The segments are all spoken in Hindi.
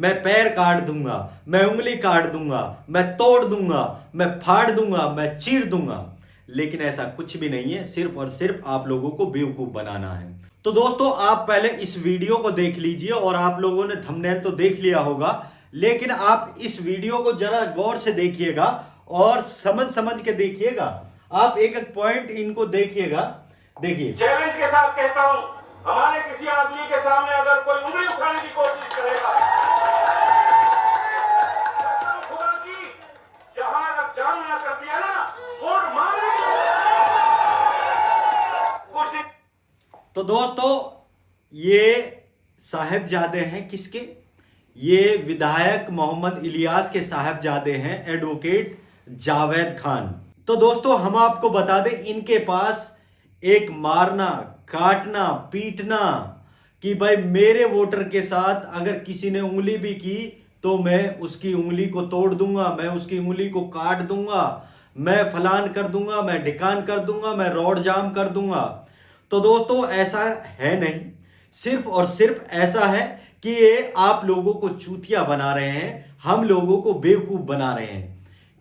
मैं पैर काट दूंगा, मैं उंगली काट दूंगा, मैं तोड़ दूंगा, मैं फाड़ दूंगा, मैं चीर दूंगा। लेकिन ऐसा कुछ भी नहीं है, सिर्फ और सिर्फ आप लोगों को बेवकूफ बनाना है। तो दोस्तों, आप पहले इस वीडियो को देख लीजिए और आप लोगों ने थंबनेल तो देख लिया होगा, लेकिन आप इस वीडियो को जरा गौर से देखिएगा और समझ समझ के देखिएगा। आप एक एक पॉइंट इनको देखिएगा। देखिए, चैलेंज के साथ कहता हूं, हमारे किसी आदमी के सामने अगर कोई उंगली उठाने की कोशिश करेगा, कसम खुदा की, जहां अगर जान ना कर दिया ना, वोट मारेंगे। कुछ दिन तो दोस्तों, ये साहिबजादे हैं किसके? ये विधायक मोहम्मद इलियास के साहिबजादे हैं, एडवोकेट जावेद खान। तो दोस्तों, हम आपको बता दें, इनके पास एक मारना, काटना, पीटना कि भाई मेरे वोटर के साथ अगर किसी ने उंगली भी की तो मैं उसकी उंगली को तोड़ दूंगा, मैं उसकी उंगली को काट दूंगा, मैं फलान कर दूंगा, मैं ढिकान कर दूंगा, मैं रोड जाम कर दूंगा। तो दोस्तों, ऐसा है नहीं, सिर्फ और सिर्फ ऐसा है कि ये आप लोगों को चूतिया बना रहे हैं, हम लोगों को बेवकूफ बना रहे हैं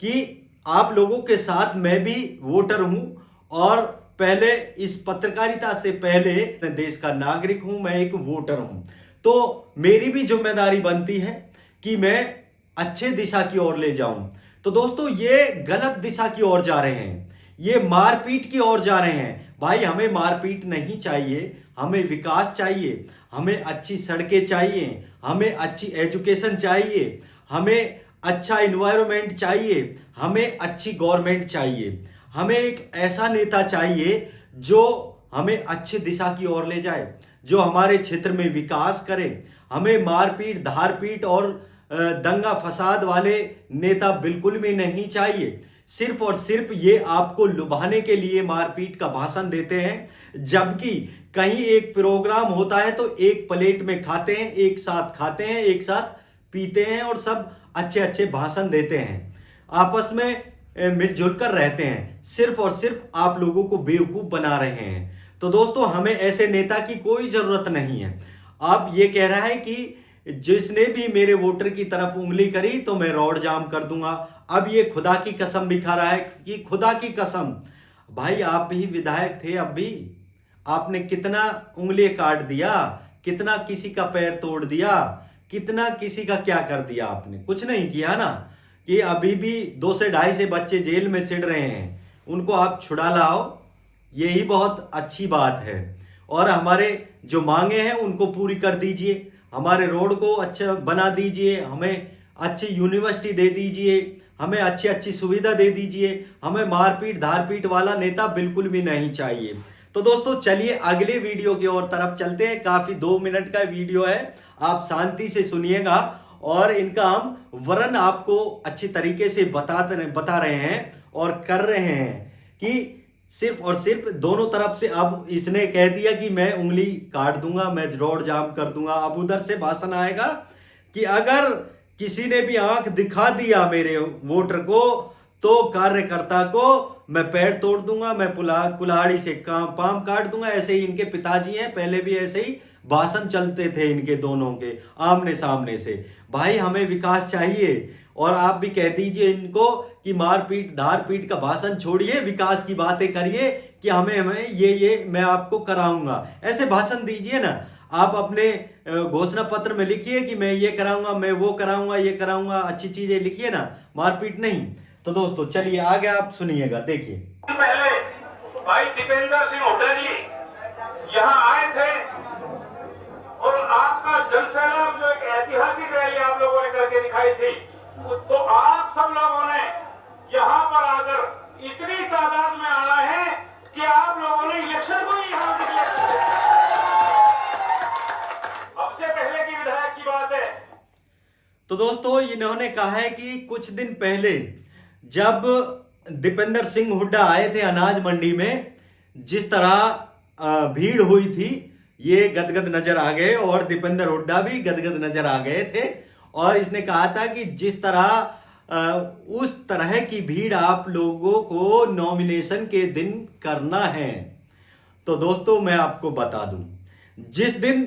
कि आप लोगों के साथ मैं भी वोटर हूं और पहले इस पत्रकारिता से पहले मैं देश का नागरिक हूं, मैं एक वोटर हूं। तो मेरी भी जिम्मेदारी बनती है कि मैं अच्छे दिशा की ओर ले जाऊं। तो दोस्तों, ये गलत दिशा की ओर जा रहे हैं, ये मारपीट की ओर जा रहे हैं। भाई, हमें मारपीट नहीं चाहिए, हमें विकास चाहिए, हमें अच्छी सड़कें चाहिए, हमें अच्छी एजुकेशन चाहिए, हमें अच्छा इन्वायरमेंट चाहिए, हमें अच्छी गवर्नमेंट चाहिए, हमें एक ऐसा नेता चाहिए जो हमें अच्छी दिशा की ओर ले जाए, जो हमारे क्षेत्र में विकास करे। हमें मारपीट, धारपीट और दंगा फसाद वाले नेता बिल्कुल भी नहीं चाहिए। सिर्फ और सिर्फ ये आपको लुभाने के लिए मारपीट का भाषण देते हैं, जबकि कहीं एक प्रोग्राम होता है तो एक प्लेट में खाते हैं, एक साथ खाते हैं, एक साथ पीते हैं और सब अच्छे अच्छे भाषण देते हैं, आपस में मिलजुल कर रहते हैं। सिर्फ और सिर्फ आप लोगों को बेवकूफ बना रहे हैं। तो दोस्तों, हमें ऐसे नेता की कोई जरूरत नहीं है। आप ये कह रहा है कि जिसने भी मेरे वोटर की तरफ उंगली करी तो मैं रोड जाम कर दूंगा। अब ये खुदा की कसम भी खा रहा है कि खुदा की कसम, भाई आप ही विधायक थे, अब भी आपने कितना उंगली काट दिया, कितना किसी का पैर तोड़ दिया, कितना किसी का क्या कर दिया आपने? कुछ नहीं किया ना। कि अभी भी 2 से 2.5 से बच्चे जेल में सिड़ रहे हैं, उनको आप छुड़ा लाओ, यही बहुत अच्छी बात है। और हमारे जो मांगे हैं उनको पूरी कर दीजिए, हमारे रोड को अच्छा बना दीजिए, हमें अच्छी यूनिवर्सिटी दे दीजिए, हमें अच्छी अच्छी सुविधा दे दीजिए। हमें मारपीट धारपीट वाला नेता बिल्कुल भी नहीं चाहिए। तो दोस्तों, चलिए अगले वीडियो की ओर तरफ चलते हैं। काफी 2 मिनट का वीडियो है, आप शांति से सुनिएगा और इनका हम वर्णन आपको अच्छी तरीके से बता रहे हैं और कर रहे हैं कि सिर्फ और सिर्फ दोनों तरफ से। अब इसने कह दिया कि मैं उंगली काट दूंगा, मैं रोड जाम कर दूंगा। अब उधर से भाषण आएगा कि अगर किसी ने भी आंख दिखा दिया मेरे वोटर को तो कार्यकर्ता को मैं पैर तोड़ दूंगा, मैं कुल्हाड़ी से पाम काट दूंगा। ऐसे ही इनके पिताजी हैं, पहले भी ऐसे ही भाषण चलते थे इनके दोनों के आमने सामने से। भाई, हमें विकास चाहिए और आप भी कह दीजिए इनको कि मारपीट धारपीट का भाषण छोड़िए, विकास की बातें करिए कि हमें ये मैं आपको कराऊंगा। ऐसे भाषण दीजिए ना। आप अपने घोषणा पत्र में लिखिए कि मैं ये कराऊंगा, मैं वो कराऊंगा, ये कराऊंगा, अच्छी चीजें लिखिए ना, मारपीट नहीं। तो दोस्तों, चलिए आगे आप सुनिएगा। देखिए, पहले भाई दीपेंद्र सिंह हुड्डा जी यहाँ आए थे और आपका जनसैलाब जो एक ऐतिहासिक रैली आप लोगों ने करके दिखाई थी, तो आप सब लोगों ने यहाँ पर आकर इतनी तादाद में आना है कि आप लोगों ने इलेक्शन को ही यहाँ डिक्लेयर कर दिया। अब से पहले की विधायक की बात है। तो दोस्तों, इन्होंने कहा है कि कुछ दिन पहले जब दीपेंद्र सिंह हुड्डा आए थे अनाज मंडी में, जिस तरह भीड़ हुई थी, ये गदगद नजर आ गए और दीपेंद्र हुड्डा भी गदगद नजर आ गए थे। और इसने कहा था कि जिस तरह उस तरह की भीड़ आप लोगों को नॉमिनेशन के दिन करना है। तो दोस्तों, मैं आपको बता दूं, जिस दिन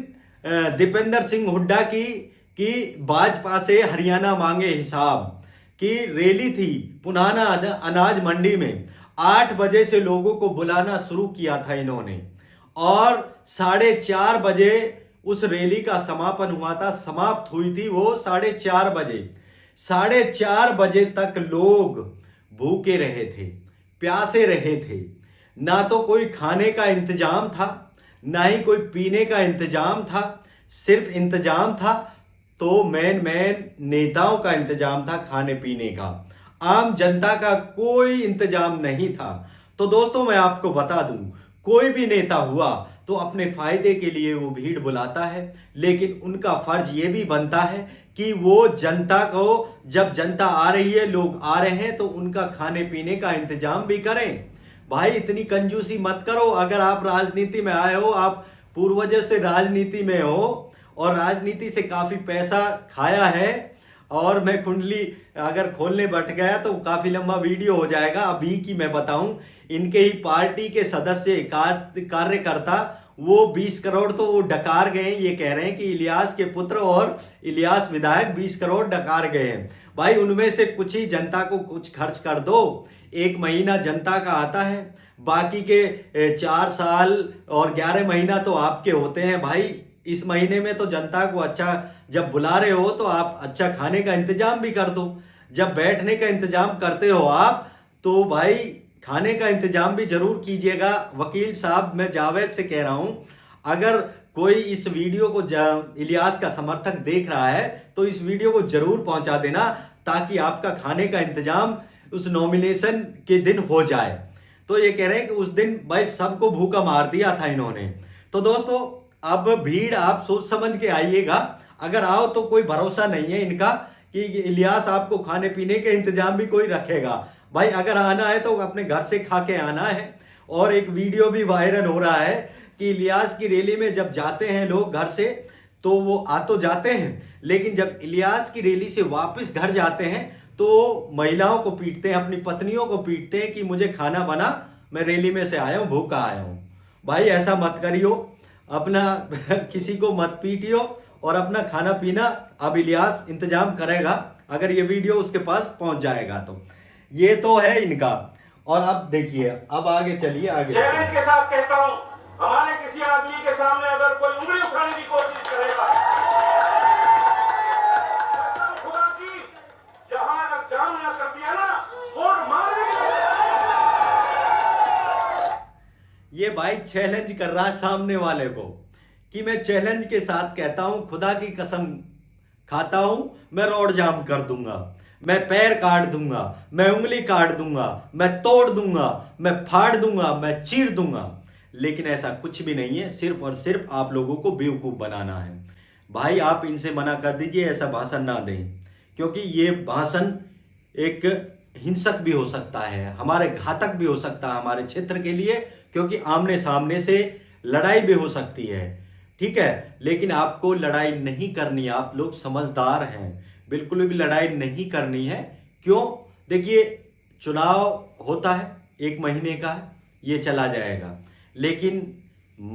दीपेंद्र सिंह हुड्डा की कि भाजपा से हरियाणा मांगे हिसाब की रैली थी पुनाना अनाज मंडी में। 8 बजे से लोगों को बुलाना शुरू किया था इन्होंने और 4:30 बजे उस रैली का समापन हुआ था, समाप्त हुई थी वो 4:30 बजे। 4:30 बजे तक लोग भूखे रहे थे, प्यासे रहे थे। ना तो कोई खाने का इंतजाम था, ना ही कोई पीने का इंतजाम था। सिर्फ इंतजाम था तो मेन नेताओं का इंतजाम था खाने पीने का। आम जनता का कोई इंतजाम नहीं था। तो दोस्तों मैं आपको बता दूं, कोई भी नेता हुआ तो अपने फायदे के लिए वो भीड़ बुलाता है, लेकिन उनका फर्ज ये भी बनता है कि वो जनता को, जब जनता आ रही है, लोग आ रहे हैं, तो उनका खाने पीने का इंतजाम भी करें। भाई इतनी कंजूसी मत करो। अगर आप राजनीति में आए हो, आप पूर्वजों से राजनीति में हो और राजनीति से काफी पैसा खाया है, और मैं कुंडली अगर खोलने बैठ गया तो काफी लंबा वीडियो हो जाएगा। अभी की मैं बताऊं, इनके ही पार्टी के सदस्य कार्यकर्ता वो 20 करोड़ तो वो डकार गए। ये कह रहे हैं कि इलियास के पुत्र और इलियास विधायक 20 करोड़ डकार गए हैं। भाई उनमें से कुछ ही जनता को कुछ खर्च कर दो। 1 महीना जनता का आता है, बाकी के 4 साल और 11 महीना तो आपके होते हैं। भाई इस महीने में तो जनता को अच्छा, जब बुला रहे हो तो आप अच्छा खाने का इंतजाम भी कर दो। जब बैठने का इंतजाम करते हो आप, तो भाई खाने का इंतजाम भी जरूर कीजिएगा। वकील साहब, मैं जावेद से कह रहा हूं, अगर कोई इस वीडियो को इलियास का समर्थक देख रहा है तो इस वीडियो को जरूर पहुंचा देना, ताकि आपका खाने का इंतजाम उस नॉमिनेशन के दिन हो जाए। तो ये कह रहे हैं कि उस दिन भाई सबको भूखा मार दिया था इन्होंने। तो दोस्तों अब भीड़ आप सोच समझ के आइएगा। अगर आओ तो कोई भरोसा नहीं है इनका कि इलियास आपको खाने पीने के इंतजाम भी कोई रखेगा। भाई अगर आना है तो अपने घर से खा के आना है। और एक वीडियो भी वायरल हो रहा है कि इलियास की रैली में जब जाते हैं लोग घर से, तो वो आ तो जाते हैं, लेकिन जब इलियास की रैली से वापस घर जाते हैं तो महिलाओं को पीटते हैं, अपनी पत्नियों को पीटते हैं कि मुझे खाना बना, मैं रैली में से आया हूं, भूखा आया हूं। भाई ऐसा मत करियो, अपना किसी को मत पीटियो और अपना खाना पीना अब इलियास इंतजाम करेगा, अगर ये वीडियो उसके पास पहुंच जाएगा तो। ये तो है इनका। और अब देखिए, अब आगे चलिए, आगे चैलेंज के साथ कहता हूं, हमारे किसी आदमी के सामने अगर कोई उंगली उठाने की कोशिश करेगा, कसम खुदा की, जहां अगर जाम ना कर दिया ना, वोट मारेंगे। ये भाई चैलेंज कर रहा है सामने वाले को कि मैं चैलेंज के साथ कहता हूं, खुदा की कसम खाता हूं, मैं रोड जाम कर दूंगा, मैं पैर काट दूंगा, मैं उंगली काट दूंगा, मैं तोड़ दूंगा, मैं फाड़ दूंगा, मैं चीर दूंगा। लेकिन ऐसा कुछ भी नहीं है, सिर्फ और सिर्फ आप लोगों को बेवकूफ बनाना है। भाई आप इनसे मना कर दीजिए, ऐसा भाषण ना दें, क्योंकि ये भाषण एक हिंसक भी हो सकता है, हमारे घातक भी हो सकता है हमारे क्षेत्र के लिए, क्योंकि आमने सामने से लड़ाई भी हो सकती है। ठीक है, लेकिन आपको लड़ाई नहीं करनी, आप लोग समझदार हैं, बिल्कुल भी लड़ाई नहीं करनी है। क्यों? देखिए, चुनाव होता है, 1 महीने का है, ये चला जाएगा, लेकिन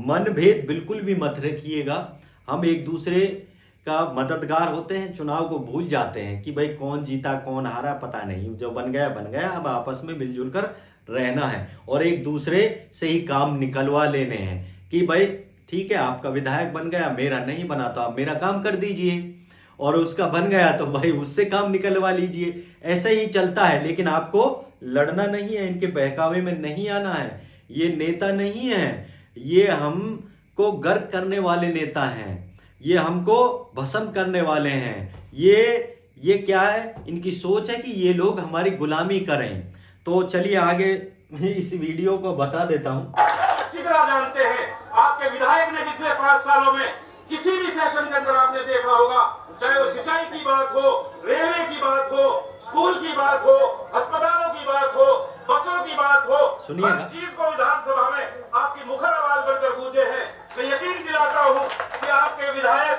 मनभेद बिल्कुल भी मत रखिएगा। हम एक दूसरे का मददगार होते हैं, चुनाव को भूल जाते हैं कि भाई कौन जीता कौन हारा पता नहीं, जो बन गया बन गया। अब आपस में मिलजुल कर रहना है और एक दूसरे से ही काम निकलवा लेने हैं कि भाई ठीक है, आपका विधायक बन गया, मेरा नहीं बना तो आप मेरा काम कर दीजिए, और उसका बन गया तो भाई उससे काम निकलवा लीजिए। ऐसे ही चलता है, लेकिन आपको लड़ना नहीं है, इनके बहकावे में नहीं आना है। ये नेता नहीं है, ये हमको गर्क करने वाले नेता हैं, ये हमको भस्म करने वाले हैं। ये क्या है, इनकी सोच है कि ये लोग हमारी गुलामी करें। तो चलिए आगे इस वीडियो को बता देता हूं। अच्छी तरह जानते हैं, आपके विधायक ने पिछले 5 सालों में किसी भी सेशन के अंदर आपने देखा होगा, चाहे वो सिंचाई की बात हो, रेलवे की बात हो, स्कूल की बात हो, अस्पतालों की बात हो, बसों की बात हो, हर चीज को विधानसभा में आपकी मुखर आवाज बनकर गूंजे हैं। तो यकीन दिलाता हूं कि आपके विधायक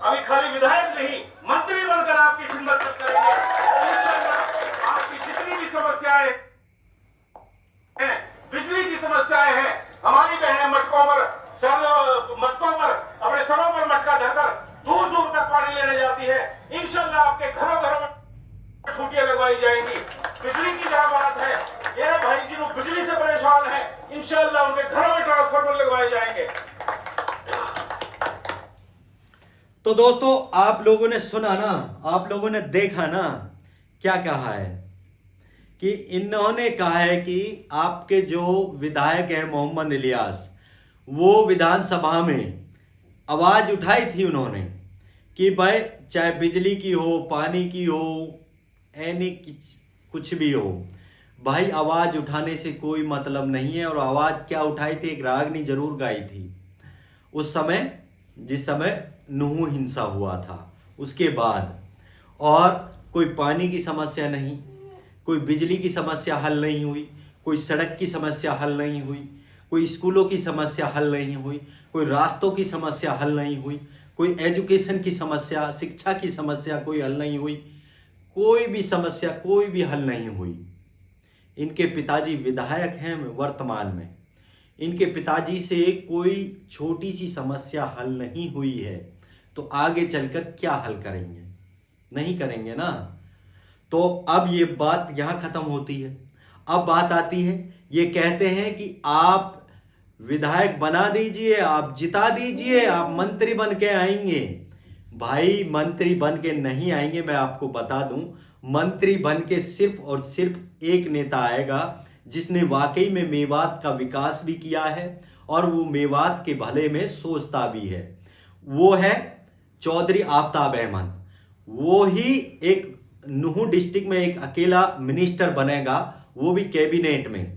अभी खाली विधायक नहीं, मंत्री बनकर आपकी खिदमत करेंगे। आपकी जितनी भी समस्याएं हैं, बिजली की समस्याएं हैं, हमारी बहनें मटकों पर अपने सरों पर मटका धरकर दूर दूर तक पानी लेने जाती इंशाल्लाह आपके घरों घरों में छुट्टियां लगवाई जाएंगी। बिजली की जहां बात है, ये भाई जी लोग बिजली से परेशान हैं, इंशाल्लाह उनके घरों में ट्रांसफार्मर लगवाए जाएंगे। तो दोस्तों, आप लोगों ने सुना ना, आप लोगों ने देखा ना क्या कहा है कि इन्होंने कहा है कि आपके जो विधायक हैं मोहम्मद इलियास, वो विधानसभा में आवाज उठाई थी उन्होंने कि भाई चाहे बिजली की हो, पानी की हो, एनी कुछ भी हो, भाई आवाज उठाने से कोई मतलब नहीं है। और आवाज क्या उठाई थी, एक रागनी जरूर गाई थी उस समय, जिस समय नूह हिंसा हुआ था उसके बाद। और कोई पानी की समस्या नहीं, कोई बिजली की समस्या हल नहीं हुई, कोई सड़क की समस्या हल नहीं हुई, कोई स्कूलों की समस्या हल नहीं हुई, कोई रास्तों की समस्या हल नहीं हुई, कोई एजुकेशन की समस्या, शिक्षा की समस्या कोई हल नहीं हुई, कोई भी समस्या कोई भी हल नहीं हुई। इनके पिताजी विधायक हैं वर्तमान में, इनके पिताजी से कोई छोटी सी समस्या हल नहीं हुई है, तो आगे चलकर क्या हल करेंगे? नहीं करेंगे ना। तो अब ये बात यहाँ खत्म होती है। अब बात आती है, ये कहते हैं कि आप विधायक बना दीजिए, आप जिता दीजिए, आप मंत्री बन के आएंगे। भाई मंत्री बन के नहीं आएंगे, मैं आपको बता दूं। मंत्री बन के सिर्फ और सिर्फ एक नेता आएगा जिसने वाकई में मेवात का विकास भी किया है और वो मेवात के भले में सोचता भी है। वो है चौधरी आफताब अहमद। वो ही एक नूह डिस्ट्रिक्ट में एक अकेला मिनिस्टर बनेगा, वो भी कैबिनेट में।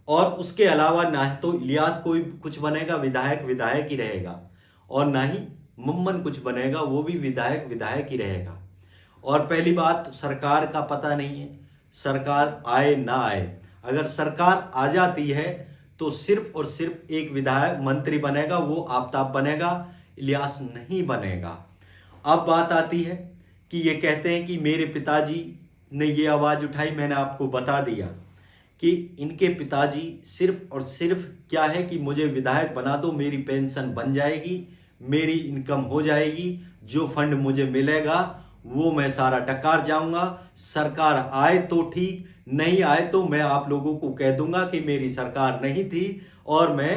और उसके अलावा ना तो इलियास कोई कुछ बनेगा, विधायक विधायक ही रहेगा, और ना ही मम्मन कुछ बनेगा, वो भी विधायक विधायक ही रहेगा। और पहली बात, सरकार का पता नहीं है, सरकार आए ना आए। अगर सरकार आ जाती है तो सिर्फ और सिर्फ एक विधायक मंत्री बनेगा, वो आफताब बनेगा, इलियास नहीं बनेगा। अब बात आती है कि ये कहते हैं कि मेरे पिताजी ने ये आवाज़ उठाई। मैंने आपको बता दिया कि इनके पिताजी सिर्फ और सिर्फ क्या है कि मुझे विधायक बना दो, मेरी पेंशन बन जाएगी, मेरी इनकम हो जाएगी, जो फंड मुझे मिलेगा वो मैं सारा डकार जाऊंगा। सरकार आए तो ठीक, नहीं आए तो मैं आप लोगों को कह दूंगा कि मेरी सरकार नहीं थी और मैं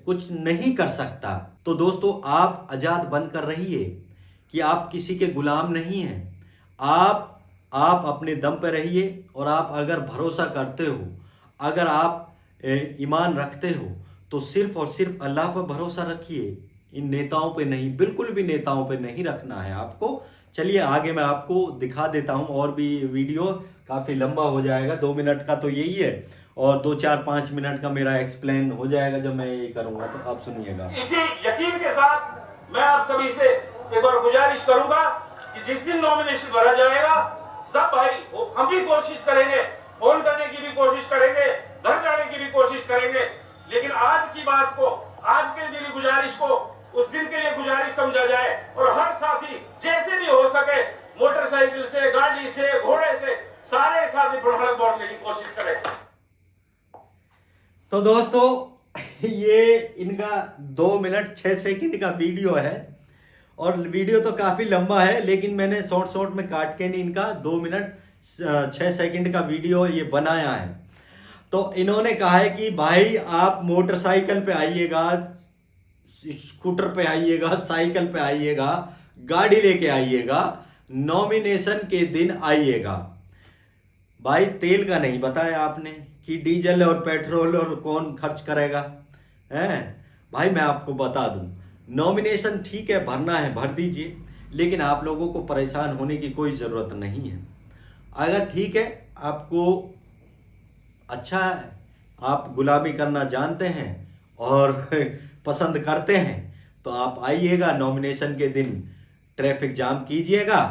कुछ नहीं कर सकता। तो दोस्तों, आप आजाद बनकर रहिए कि आप किसी के गुलाम नहीं हैं। आप अपने दम पर रहिए, और आप अगर भरोसा करते हो, अगर आप ईमान रखते हो, तो सिर्फ और सिर्फ अल्लाह पर भरोसा रखिए, इन नेताओं पे नहीं, बिल्कुल भी नेताओं पे नहीं रखना है आपको। चलिए आगे मैं आपको दिखा देता हूं, और भी वीडियो काफ़ी लंबा हो जाएगा, 2 मिनट का तो यही है, और 2, 4, 5 मिनट का मेरा एक्सप्लेन हो जाएगा जब मैं ये करूंगा, तो आप सुनिएगा। इसी यकीन के साथ मैं आप सभी से एक बार गुजारिश करूंगा कि जिस दिन नॉमिनेशन भरा जाएगा, सब भाई हम भी कोशिश करेंगे, फोन करने की भी कोशिश करेंगे, घर जाने की भी कोशिश करेंगे, लेकिन आज की बात को, आज के दिन गुजारिश को उस दिन के लिए गुजारिश समझा जाए, और हर साथी जैसे भी हो सके मोटरसाइकिल से, गाड़ी से, घोड़े से, सारे साथी बढ़ बढ़ने की कोशिश करें। तो दोस्तों, ये इनका 2 मिनट 6 सेकंड का वीडियो है, और वीडियो तो काफ़ी लंबा है, लेकिन मैंने शॉर्ट में काट के नहीं इनका 2 मिनट 6 सेकंड का वीडियो ये बनाया है। तो इन्होंने कहा है कि भाई आप मोटरसाइकिल पे आइएगा, स्कूटर पे आइएगा, साइकिल पे आइएगा, गाड़ी लेके आइएगा, नॉमिनेशन के दिन आइएगा। भाई तेल का नहीं बताया आपने कि डीजल और पेट्रोल और कौन खर्च करेगा, हैं? भाई मैं आपको बता दूं, नॉमिनेशन ठीक है, भरना है भर दीजिए, लेकिन आप लोगों को परेशान होने की कोई ज़रूरत नहीं है। अगर ठीक है, आपको अच्छा है, आप गुलामी करना जानते हैं और पसंद करते हैं, तो आप आइएगा नॉमिनेशन के दिन, ट्रैफिक जाम कीजिएगा,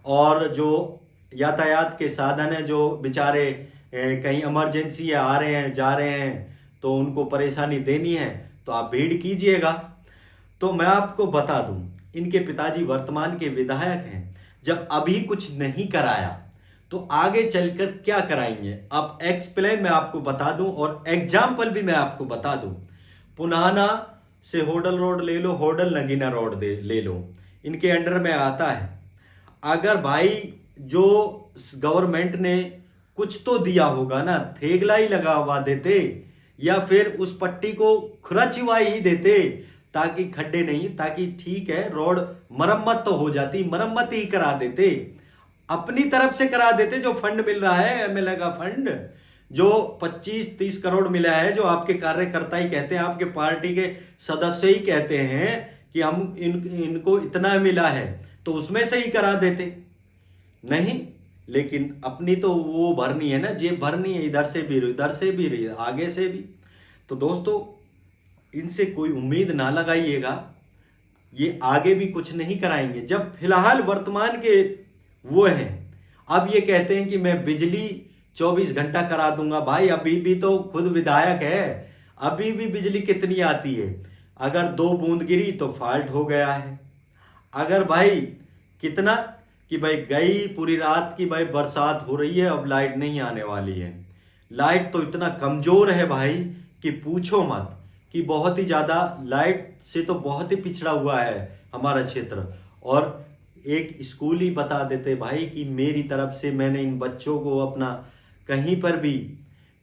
और जो यातायात के साधन है, जो बेचारे कहीं इमरजेंसी है, आ रहे हैं जा रहे हैं, तो उनको परेशानी देनी है, तो आप भीड़ कीजिएगा। तो मैं आपको बता दूं, इनके पिताजी वर्तमान के विधायक हैं। जब अभी कुछ नहीं कराया तो आगे चलकर क्या कराएंगे? अब एक्सप्लेन मैं आपको बता दूं, और एग्जाम्पल भी मैं आपको बता दूं। पुनाना से होडल रोड ले लो, होडल नगीना रोड ले लो, इनके अंडर में आता है। अगर भाई जो गवर्नमेंट ने कुछ तो दिया होगा ना, थेगला ही लगवा देते या फिर उस पट्टी को खुरचवाई ही देते, ताकि खड्डे नहीं, ताकि ठीक है रोड मरम्मत तो हो जाती, मरम्मत ही करा देते, अपनी तरफ से करा देते। जो फंड मिल रहा है एमएलए का फंड, जो 25-30 करोड़ मिला है, जो आपके कार्यकर्ता ही कहते हैं, आपके पार्टी के सदस्य ही कहते हैं कि हम इनको इतना मिला है, तो उसमें से ही करा देते। नहीं, लेकिन अपनी तो वो भरनी है ना, जेब भरनी है, इधर से भी उधर से भी आगे से भी। तो दोस्तों, इनसे कोई उम्मीद ना लगाइएगा, ये आगे भी कुछ नहीं कराएंगे। जब फिलहाल वर्तमान के वो हैं, अब ये कहते हैं कि मैं बिजली 24 घंटा करा दूंगा। भाई अभी भी तो खुद विधायक है, अभी भी बिजली कितनी आती है? अगर 2 बूंद गिरी तो फॉल्ट हो गया है। अगर भाई कितना कि भाई गई पूरी रात की भाई बरसात हो रही है, अब लाइट नहीं आने वाली है। लाइट तो इतना कमजोर है भाई कि पूछो मत, कि बहुत ही ज़्यादा लाइट से तो बहुत ही पिछड़ा हुआ है हमारा क्षेत्र। और एक स्कूल ही बता देते भाई कि मेरी तरफ से मैंने इन बच्चों को अपना कहीं पर भी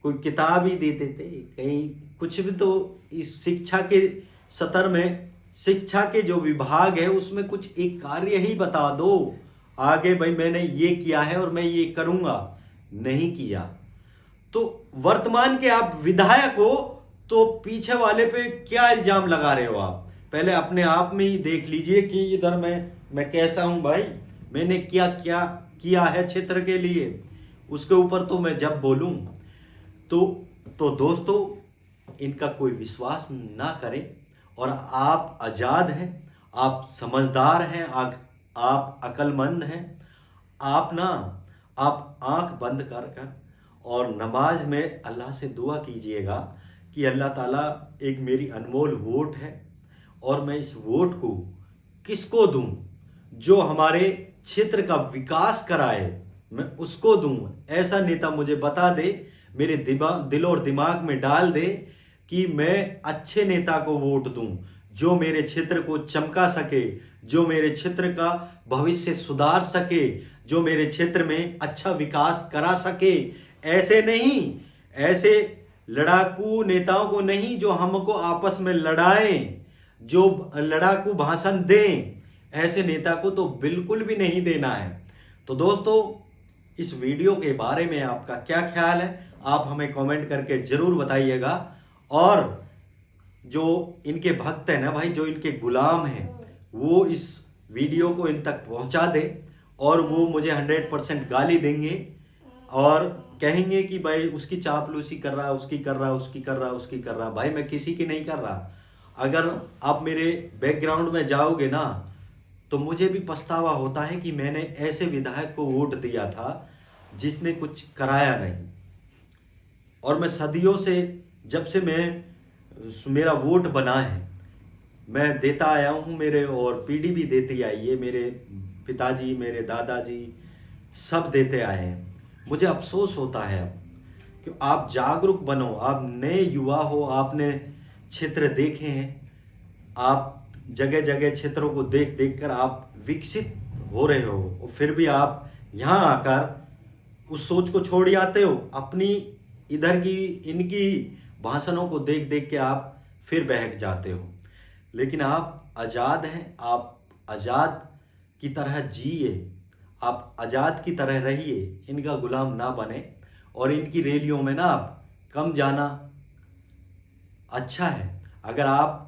कोई किताब ही दे देते, कहीं कुछ भी, तो इस शिक्षा के स्तर में, शिक्षा के जो विभाग है उसमें कुछ एक कार्य ही बता दो आगे, भाई मैंने ये किया है और मैं ये करूंगा। नहीं किया तो वर्तमान के आप विधायक हो, तो पीछे वाले पे क्या इल्जाम लगा रहे हो आप? पहले अपने आप में ही देख लीजिए कि इधर मैं कैसा हूं भाई, मैंने क्या क्या किया है क्षेत्र के लिए, उसके ऊपर तो मैं जब बोलूं तो दोस्तों, इनका कोई विश्वास ना करें। और आप आज़ाद हैं, आप समझदार हैं, आप अक्लमंद हैं। आप आंख बंद कर और नमाज में अल्लाह से दुआ कीजिएगा कि अल्लाह ताला, एक मेरी अनमोल वोट है और मैं इस वोट को किसको दूं, जो हमारे क्षेत्र का विकास कराए, मैं उसको दूं। ऐसा नेता मुझे बता दे, मेरे दिल और दिमाग में डाल दे कि मैं अच्छे नेता को वोट दूं, जो मेरे क्षेत्र को चमका सके, जो मेरे क्षेत्र का भविष्य सुधार सके, जो मेरे क्षेत्र में अच्छा विकास करा सके। ऐसे नहीं, ऐसे लड़ाकू नेताओं को नहीं जो हमको आपस में लड़ाएं, जो लड़ाकू भाषण दें, ऐसे नेता को तो बिल्कुल भी नहीं देना है। तो दोस्तों, इस वीडियो के बारे में आपका क्या ख्याल है, आप हमें कमेंट करके जरूर बताइएगा। और जो इनके भक्त हैं ना भाई, जो इनके गुलाम हैं, वो इस वीडियो को इन तक पहुंचा दे, और वो मुझे 100% गाली देंगे और कहेंगे कि भाई उसकी चापलूसी कर रहा, उसकी कर रहा, उसकी कर रहा, उसकी कर रहा। भाई मैं किसी की नहीं कर रहा। अगर आप मेरे बैकग्राउंड में जाओगे ना, तो मुझे भी पछतावा होता है कि मैंने ऐसे विधायक को वोट दिया था जिसने कुछ कराया नहीं। और मैं सदियों से, जब से मेरा वोट बना है, मैं देता आया हूँ, मेरे और पीढ़ी भी देती आई है, मेरे पिताजी, मेरे दादाजी सब देते आए हैं। मुझे अफसोस होता है कि आप जागरूक बनो, आप नए युवा हो, आपने क्षेत्र देखे हैं, आप जगह जगह क्षेत्रों को देख देख कर आप विकसित हो रहे हो, और फिर भी आप यहाँ आकर उस सोच को छोड़ आते हो। अपनी इधर की इनकी भाषणों को देख देख के आप फिर बहक जाते हो। लेकिन आप आज़ाद हैं, आप आज़ाद की तरह जिए, आप आज़ाद की तरह रहिए, इनका गुलाम ना बने। और इनकी रैलियों में ना आप कम जाना अच्छा है। अगर आप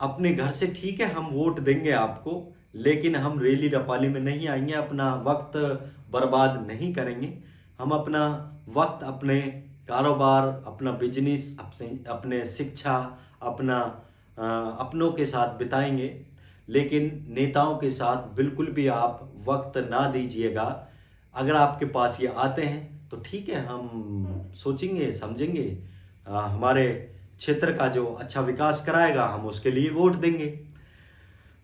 अपने घर से, ठीक है हम वोट देंगे आपको, लेकिन हम रैली रपाली में नहीं आएंगे, अपना वक्त बर्बाद नहीं करेंगे। हम अपना वक्त अपने कारोबार, अपना बिजनेस, अपने शिक्षा, अपनों के साथ बिताएंगे। लेकिन नेताओं के साथ बिल्कुल भी आप वक्त ना दीजिएगा। अगर आपके पास ये आते हैं तो ठीक है, हम सोचेंगे समझेंगे, हमारे क्षेत्र का जो अच्छा विकास कराएगा हम उसके लिए वोट देंगे।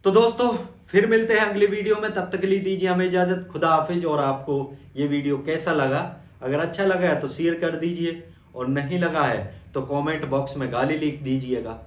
तो दोस्तों, फिर मिलते हैं अगली वीडियो में, तब तक के लिए दीजिए हमें इजाज़त। खुदा हाफिज। और आपको ये वीडियो कैसा लगा? अगर अच्छा लगा है तो शेयर कर दीजिए, और नहीं लगा है तो कमेंट बॉक्स में गाली लिख दीजिएगा।